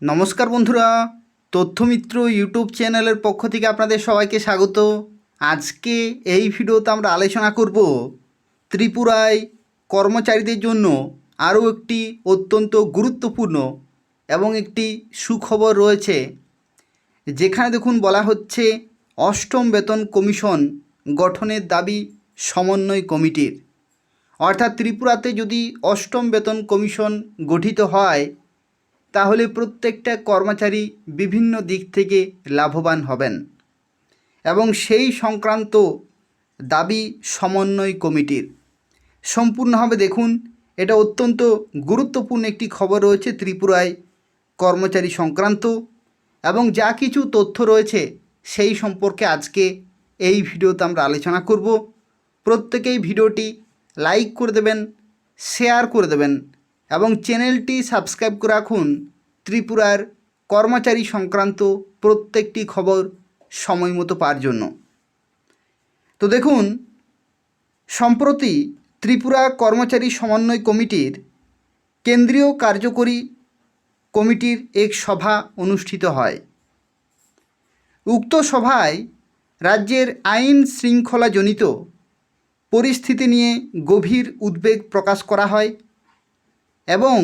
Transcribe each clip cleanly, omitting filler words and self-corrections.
নমস্কার বন্ধুরা, তথ্যমিত্র ইউটিউব চ্যানেলের পক্ষ থেকে আপনাদের সবাইকে স্বাগত। আজকে এই ভিডিওতে আমরা আলোচনা করব ত্রিপুরায় কর্মচারীদের জন্য আরও একটি অত্যন্ত গুরুত্বপূর্ণ এবং একটি সুখবর রয়েছে, যেখানে দেখুন বলা হচ্ছে অষ্টম বেতন কমিশন গঠনের দাবি সমন্বয় কমিটির। অর্থাৎ ত্রিপুরাতে যদি অষ্টম বেতন কমিশন গঠিত হয় তাহলে প্রত্যেকটা কর্মচারী বিভিন্ন দিক থেকে লাভবান হবেন এবং সেই সংক্রান্ত দাবি সমন্বয় কমিটির। সম্পূর্ণভাবে দেখুন, এটা অত্যন্ত গুরুত্বপূর্ণ একটি খবর রয়েছে ত্রিপুরায় কর্মচারী সংক্রান্ত, এবং যা কিছু তথ্য রয়েছে সেই সম্পর্কে আজকে এই ভিডিওতে আমরা আলোচনা করব। প্রত্যেকেই ভিডিওটি লাইক করে দেবেন, শেয়ার করে দেবেন এবং চ্যানেলটি সাবস্ক্রাইব করে রাখুন ত্রিপুরার কর্মচারী সংক্রান্ত প্রত্যেকটি খবর সময় মতো পাওয়ার জন্য। তো দেখুন, সম্প্রতি ত্রিপুরা কর্মচারী সমন্বয় কমিটির কেন্দ্রীয় কার্যকরী কমিটির এক সভা অনুষ্ঠিত হয়। উক্ত সভায় রাজ্যের আইন শৃঙ্খলাজনিত পরিস্থিতি নিয়ে গভীর উদ্বেগ প্রকাশ করা হয় এবং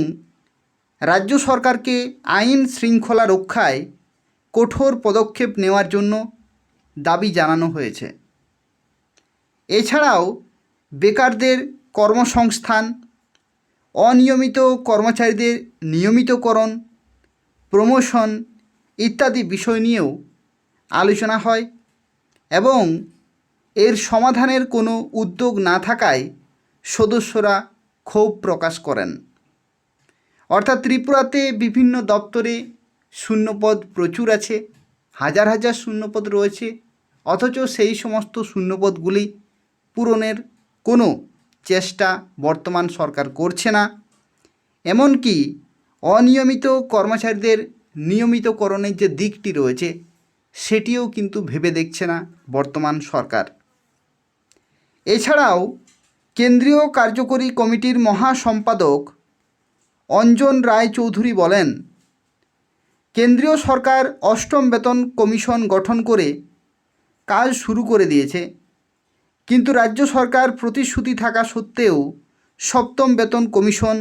রাজ্য সরকারকে আইন শৃঙ্খলা রক্ষায় কঠোর পদক্ষেপ নেওয়ার জন্য দাবি জানানো হয়েছে। এছাড়াও বেকারদের কর্মসংস্থান, অনিয়মিত কর্মচারীদের নিয়মিতকরণ, প্রমোশন ইত্যাদি বিষয় নিয়েও আলোচনা হয় এবং এর সমাধানের কোনো উদ্যোগ না থাকায় সদস্যরা ক্ষোভ প্রকাশ করেন। অর্থাৎ ত্রিপুরাতে বিভিন্ন দপ্তরে শূন্যপদ প্রচুর আছে, হাজার হাজার শূন্যপদ রয়েছে, অথচ সেই সমস্ত শূন্যপদগুলি পূরণের কোনো চেষ্টা বর্তমান সরকার করছে না। এমনকি অনিয়মিত কর্মচারীদের নিয়মিতকরণের যে দিকটি রয়েছে সেটিও কিন্তু ভেবে দেখছে না বর্তমান সরকার। এছাড়াও কেন্দ্রীয় কার্যকরী কমিটির মহাসম্পাদক অঞ্জন রায় চৌধুরী বলেন, কেন্দ্রীয় সরকার অষ্টম বেতন কমিশন গঠন করে কাজ শুরু করে দিয়েছে, কিন্তু রাজ্য সরকার প্রতিশ্রুতি থাকা সত্ত্বেও সপ্তম বেতন কমিশন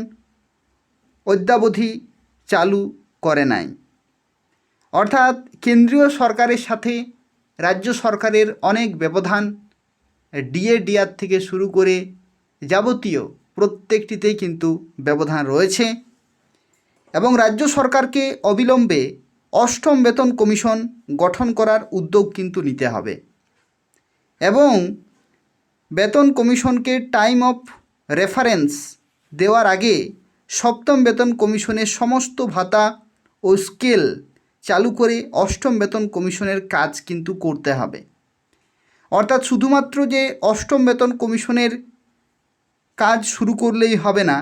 অদ্যাবধি চালু করে নাই। অর্থাৎ কেন্দ্রীয় সরকারের সাথে রাজ্য সরকারের অনেক ব্যবধান, ডিএডিআর থেকে শুরু করে যাবতীয় প্রত্যেকটিতেই কিন্তু ব্যবধান রয়েছে এবং রাজ্য সরকারকে অবিলম্বে অষ্টম বেতন কমিশন গঠন করার উদ্যোগ কিন্তু নিতে হবে এবং বেতন কমিশনকে টাইম অফ রেফারেন্স দেওয়ার আগে সপ্তম বেতন কমিশনের সমস্ত ভাতা ও স্কেল চালু করে অষ্টম বেতন কমিশনের কাজ কিন্তু করতে হবে। অর্থাৎ শুধুমাত্র যে অষ্টম বেতন কমিশনের কাজ শুরু করলেই হবে না,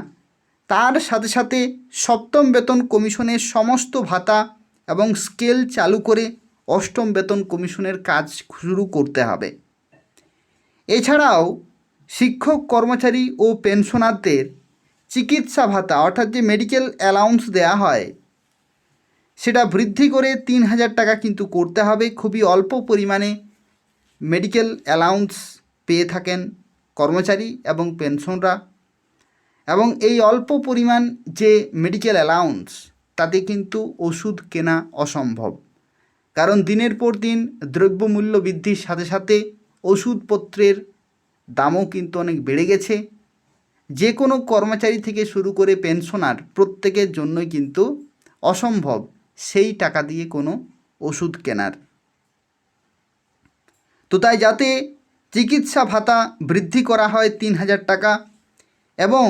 তার সাথে সাথে সপ্তম বেতন কমিশনের সমস্ত ভাতা এবং স্কেল চালু করে অষ্টম বেতন কমিশনের কাজ শুরু করতে হবে। এছাড়াও শিক্ষক কর্মচারী ও পেনশনারদের চিকিৎসা ভাতা অর্থাৎ যে মেডিকেল অ্যালাউন্স দেওয়া হয় সেটা বৃদ্ধি করে 3,000 টাকা কিন্তু করতে হবে। খুবই অল্প পরিমাণে মেডিকেল অ্যালাউন্স পেয়ে থাকেন কর্মচারী এবং পেনশনরা, এবং এই অল্প পরিমাণ যে মেডিকেল অ্যালাউন্স তাতে কিন্তু ওষুধ কেনা অসম্ভব, কারণ দিনের পর দিন দ্রব্যমূল্য বৃদ্ধির সাথে সাথে ওষুধপত্রের দামও কিন্তু অনেক বেড়ে গেছে। যে কোনো কর্মচারী থেকে শুরু করে পেনশনার প্রত্যেকের জন্যই কিন্তু অসম্ভব সেই টাকা দিয়ে কোনো ওষুধ কেনার। তো তাই যাতে চিকিৎসা ভাতা বৃদ্ধি করা হয় 3,000 টাকা এবং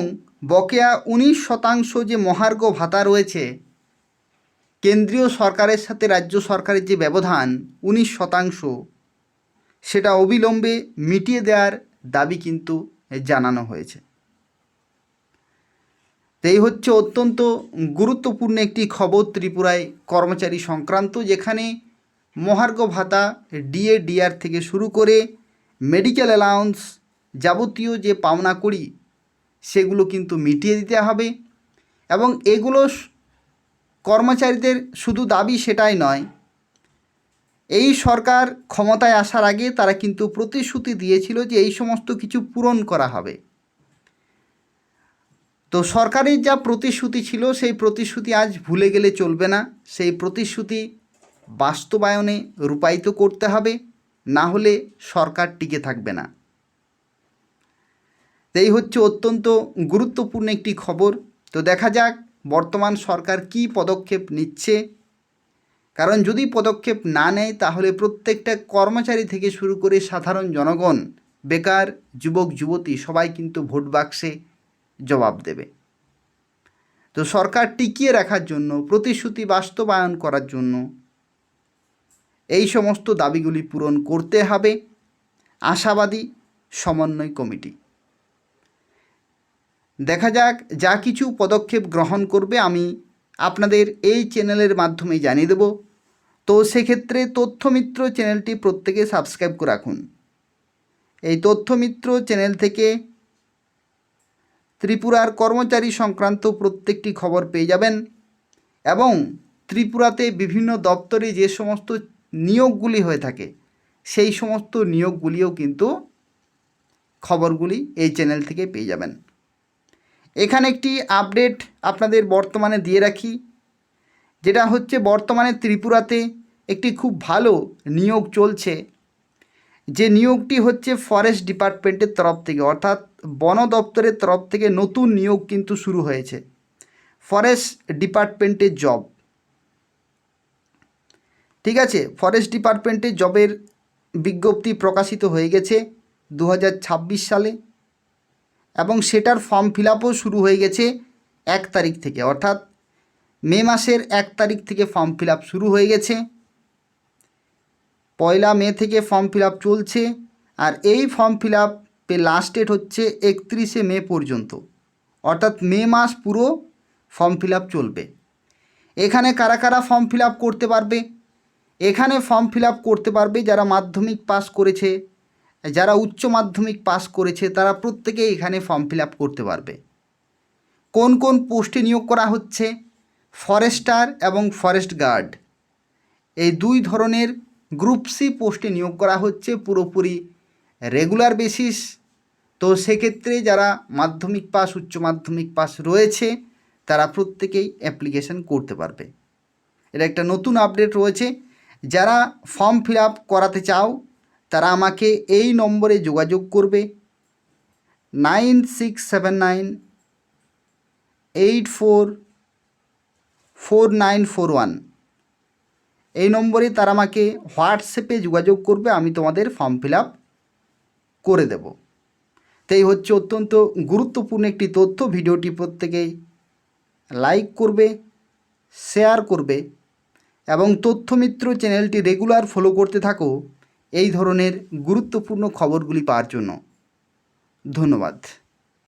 বকেয়া 19% যে মহার্ঘ ভাতা রয়েছে, কেন্দ্রীয় সরকারের সাথে রাজ্য সরকারের যে ব্যবধান 19%, সেটা অবিলম্বে মিটিয়ে দেওয়ার দাবি কিন্তু জানানো হয়েছে। এই হচ্ছে অত্যন্ত গুরুত্বপূর্ণ একটি খবর ত্রিপুরায় কর্মচারী সংক্রান্ত, যেখানে মহার্ঘ ভাতা, ডিএডিআর থেকে শুরু করে মেডিকেল অ্যালাউন্স যাবতীয় যে পাওনা করি সেগুলো কিন্তু মিটিয়ে দিতে হবে এবং এগুলো কর্মচারীদের শুধু দাবি সেটাই নয়, এই সরকার ক্ষমতায় আসার আগে তারা কিন্তু প্রতিশ্রুতি দিয়েছিল যে এই সমস্ত কিছু পূরণ করা হবে। তো সরকারের যা প্রতিশ্রুতি ছিল সেই প্রতিশ্রুতি আজ ভুলে গেলে চলবে না। সেই প্রতিশ্রুতি বাস্তবায়নে রূপায়িত করতে হবে, না হলে সরকার টিকে থাকবে না। এই হচ্ছে অত্যন্ত গুরুত্বপূর্ণ একটি খবর। তো দেখা যাক বর্তমান সরকার কী পদক্ষেপ নিচ্ছে, কারণ যদি পদক্ষেপ না নেয় তাহলে প্রত্যেকটা কর্মচারী থেকে শুরু করে সাধারণ জনগণ, বেকার, যুবক যুবতী সবাই কিন্তু ভোট বাক্সে জবাব দেবে। তো সরকার টিকিয়ে রাখার জন্য, প্রতিশ্রুতি বাস্তবায়ন করার জন্য এই সমস্ত দাবিগুলি পূরণ করতে হবে আশাবাদী সমন্বয় কমিটি। দেখা যাক যা কিছু পদক্ষেপ গ্রহণ করবে আমি আপনাদের এই চ্যানেলের মাধ্যমে জানিয়ে দেব। তো সেক্ষেত্রে তথ্যমিত্র চ্যানেলটি প্রত্যেকে সাবস্ক্রাইব করে রাখুন। এই তথ্যমিত্র চ্যানেল থেকে ত্রিপুরার কর্মচারী সংক্রান্ত প্রত্যেকটি খবর পেয়ে যাবেন এবং ত্রিপুরাতে বিভিন্ন দপ্তরে যে সমস্ত নিয়োগগুলি হয়ে থাকে সেই সমস্ত নিয়োগগুলিও কিন্তু খবরগুলি এই চ্যানেল থেকে পেয়ে যাবেন। এখানে একটি আপডেট আপনাদের বর্তমানে দিয়ে রাখি, যেটা হচ্ছে বর্তমানে ত্রিপুরাতে একটি খুব ভালো নিয়োগ চলছে। যে নিয়োগটি হচ্ছে ফরেস্ট ডিপার্টমেন্টের তরফ থেকে, অর্থাৎ বন দপ্তরের তরফ থেকে নতুন নিয়োগ কিন্তু শুরু হয়েছে, ফরেস্ট ডিপার্টমেন্টের জব। ঠিক আছে, ফরেস্ট ডিপার্টমেন্টের জবের বিজ্ঞপ্তি প্রকাশিত হয়ে গেছে 2026 সালে এবং সেটার ফর্ম ফিল আপও শুরু হয়ে গেছে 1 তারিখ থেকে, অর্থাৎ মে মাসের 1 তারিখ থেকে ফর্ম ফিল আপ শুরু হয়ে গেছে। 1 মে থেকে ফর্ম ফিল আপ চলছে আর এই ফর্ম ফিল আপের লাস্ট ডেট হচ্ছে 31 মে পর্যন্ত, অর্থাৎ মে মাস পুরো ফর্ম ফিল আপ চলবে। এখানে কারা কারা ফর্ম ফিল আপ করতে পারবে? এখানে ফর্ম ফিল আপ করতে পারবে যারা মাধ্যমিক পাস করেছে, যারা উচ্চ মাধ্যমিক পাস করেছে, তারা প্রত্যেকেই এখানে ফর্ম ফিল আপ করতে পারবে। কোন কোন পোস্টে নিয়োগ করা হচ্ছে? ফরেস্টার এবং ফরেস্ট গার্ড, এই দুই ধরনের গ্রুপ সি পোস্টে নিয়োগ করা হচ্ছে পুরোপুরি রেগুলার বেসিস। তো সেক্ষেত্রে যারা মাধ্যমিক পাস, উচ্চ মাধ্যমিক পাস রয়েছে তারা প্রত্যেকেই অ্যাপ্লিকেশন করতে পারবে। এটা একটা নতুন আপডেট রয়েছে। যারা ফর্ম ফিল আপ করাতে চাও তারা আমাকে এই নম্বরে যোগাযোগ করবে 9679844941। এই নম্বরে তারা আমাকে হোয়াটসঅ্যাপে যোগাযোগ করবে, আমি তোমাদের ফর্ম ফিল আপ করে দেব। তো এই হচ্ছে অত্যন্ত গুরুত্বপূর্ণ একটি তথ্য। ভিডিওটি প্রত্যেকেই লাইক করবে, শেয়ার করবে এবং তথ্যমিত্র চ্যানেলটি রেগুলার ফলো করতে থাকো এই ধরনের গুরুত্বপূর্ণ খবরগুলি পাওয়ার জন্য। ধন্যবাদ।